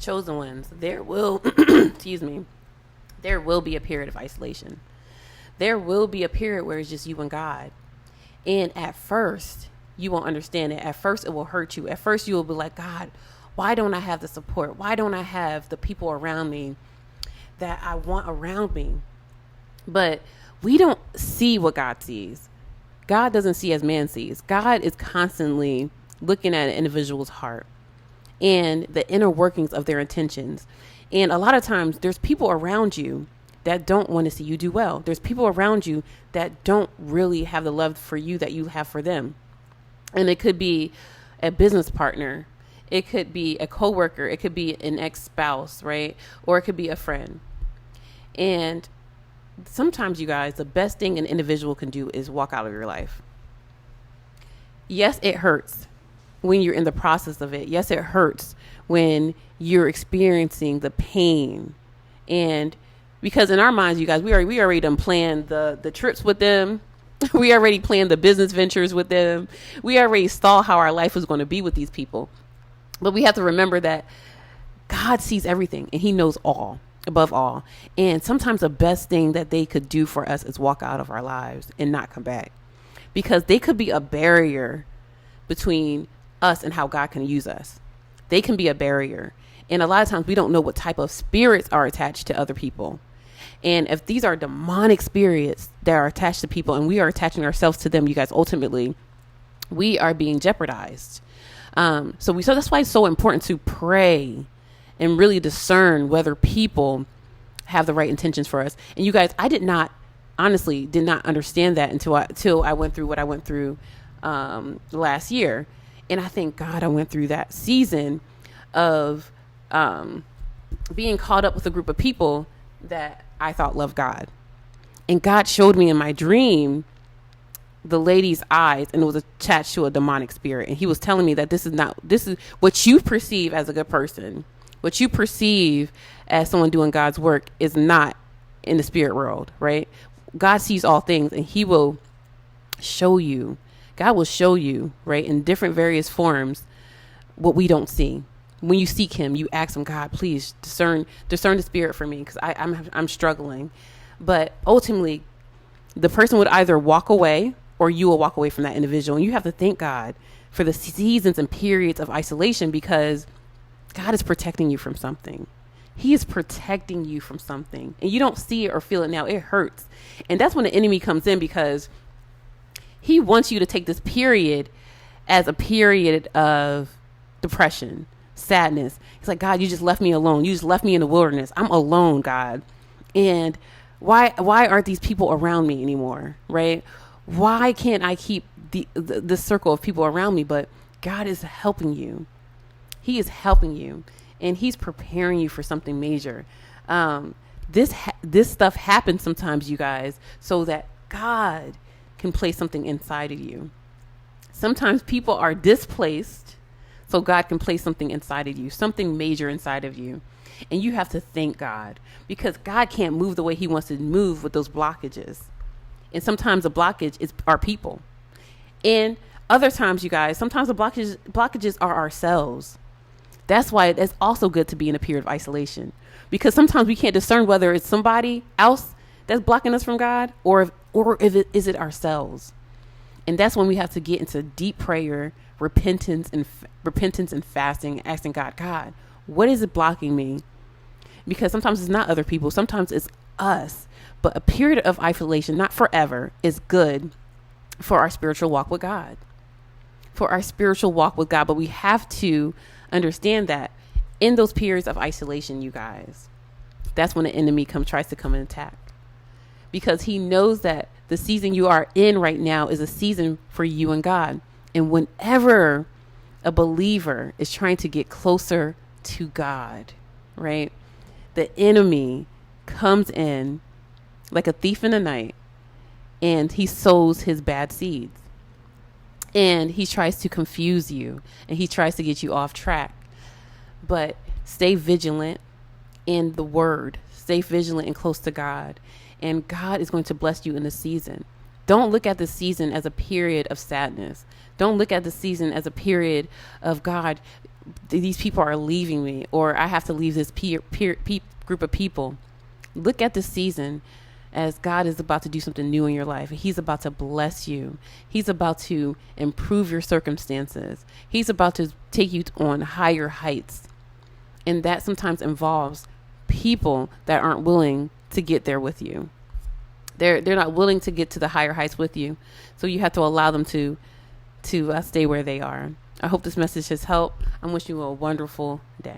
chosen ones, there will, excuse me, there will be a period of isolation. There will be a period where it's just you and God. And at first, you won't understand it. At first, it will hurt you. At first, you will be like, God, why don't I have the support? Why don't I have the people around me that I want around me? But we don't see what God sees. God doesn't see as man sees. God is constantly looking at an individual's heart and the inner workings of their intentions. And a lot of times there's people around you that don't want to see you do well. There's people around you that don't really have the love for you that you have for them. And it could be a business partner. It could be a coworker. It could be an ex-spouse, right? Or it could be a friend. And sometimes, you guys, the best thing an individual can do is walk out of your life. Yes, it hurts when you're in the process of it. Yes, it hurts when you're experiencing the pain. And because in our minds, you guys, we already done planned the trips with them. We already planned the business ventures with them. We already saw how our life was going to be with these people. But we have to remember that God sees everything and he knows all, above all. And sometimes the best thing that they could do for us is walk out of our lives and not come back, because they could be a barrier between us and how God can use us. They can be a barrier. And a lot of times we don't know what type of spirits are attached to other people. And if these are demonic spirits that are attached to people and we are attaching ourselves to them, you guys, ultimately, we are being jeopardized. So that's why it's so important to pray and really discern whether people have the right intentions for us. And you guys, I did not understand that until I went through what I went through last year. And I thank God I went through that season of being caught up with a group of people that I thought loved God. And God showed me in my dream the lady's eyes, and it was attached to a demonic spirit. And he was telling me that this is what you perceive as a good person, what you perceive as someone doing God's work is not in the spirit world, right? God sees all things, and he will show you. God will show you, right, in different various forms, what we don't see. When you seek him, you ask him, God, please discern the spirit for me, because I'm struggling. But ultimately, the person would either walk away or you will walk away from that individual. And you have to thank God for the seasons and periods of isolation, because God is protecting you from something. He is protecting you from something, and you don't see it or feel it now. It hurts. And that's when the enemy comes in, because he wants you to take this period as a period of depression, sadness. He's like, God, you just left me alone. You just left me in the wilderness. I'm alone, God. And why aren't these people around me anymore? Right? Why can't I keep the circle of people around me? But God is helping you. He is helping you, and he's preparing you for something major. This stuff happens sometimes, you guys, so that God can place something inside of you. Sometimes people are displaced so God can place something inside of you, something major inside of you. And you have to thank God, because God can't move the way he wants to move with those blockages. And sometimes the blockage is our people. And other times, you guys, sometimes the blockages are ourselves. That's why it's also good to be in a period of isolation, because sometimes we can't discern whether it's somebody else that's blocking us from God or if it is ourselves. And that's when we have to get into deep prayer, repentance and fasting, asking God, what is it blocking me? Because sometimes it's not other people. Sometimes it's us. But a period of isolation, not forever, is good for our spiritual walk with God. But we have to understand that in those periods of isolation, you guys, that's when the enemy tries to come and attack. Because he knows that the season you are in right now is a season for you and God. And whenever a believer is trying to get closer to God, right, the enemy comes in like a thief in the night, and he sows his bad seeds. And he tries to confuse you, and he tries to get you off track. But stay vigilant in the word. Stay vigilant and close to God. And God is going to bless you in the season. Don't look at the season as a period of sadness. Don't look at the season as a period of God these people are leaving me, or I have to leave this group of people. Look at this season as God is about to do something new in your life. He's about to bless you. He's about to improve your circumstances. He's about to take you on higher heights. And that sometimes involves people that aren't willing to get there with you. They're not willing to get to the higher heights with you. So you have to allow them to stay where they are. I hope this message has helped. I'm wishing you a wonderful day.